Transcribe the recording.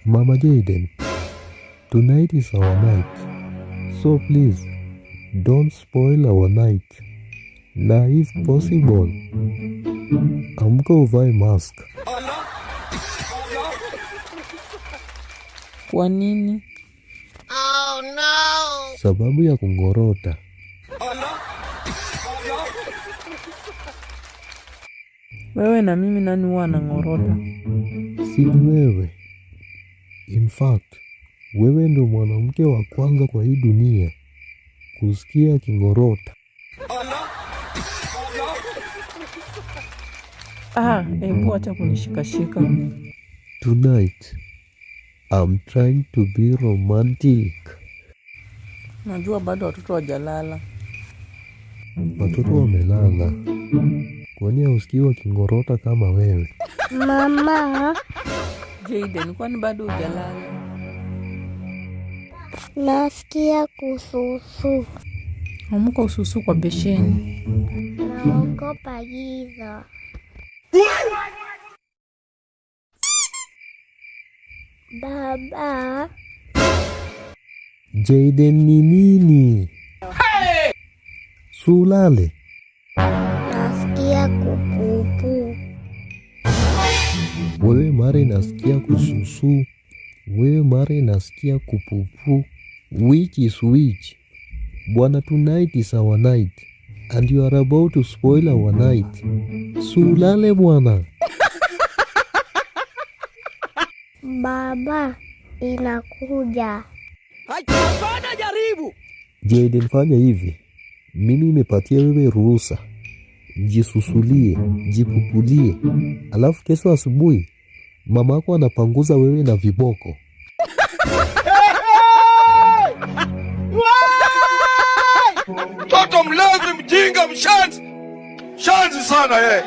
Mama Jayden, tonight is our night. So please, don't spoil our night. Na if possible, amka uvae mask. Kwa nini? Oh no! Sababu ya kungorota. Wewe na mimi nani huwa anangorota? Si wewe. In fact, wewe ndo mwanamke wa kwanza kwa hii dunia kusikia kingorota. Hebu acha kunishikashika. Tonight, I'm trying to be romantic. Najua bado watoto hawajalala. Watoto wamelala. Kwani hausikii wakingorota kama wewe? Mama, Jayden, kwani bado hujalala? nasikia kususu. Amka ususu kwa besheni. Naogopa giza. Baba, Jayden ni nini? Sulale. nasikia kupupu. Wewe mara nasikia kususu. Wewe mara nasikia kupupu. Which is which? Bwana, tonight is our night. And you are about to spoil our night. Sulale bwana. Baba, inakuja. Jayden, fanya hivi. Mimi nimepatia wewe ruhusa. Jisusulie, jipupulie. Alafu kesho asubuhi mamako anapanguza wewe na viboko. Toto mlevi, mjinga, mshanzi sana yeye.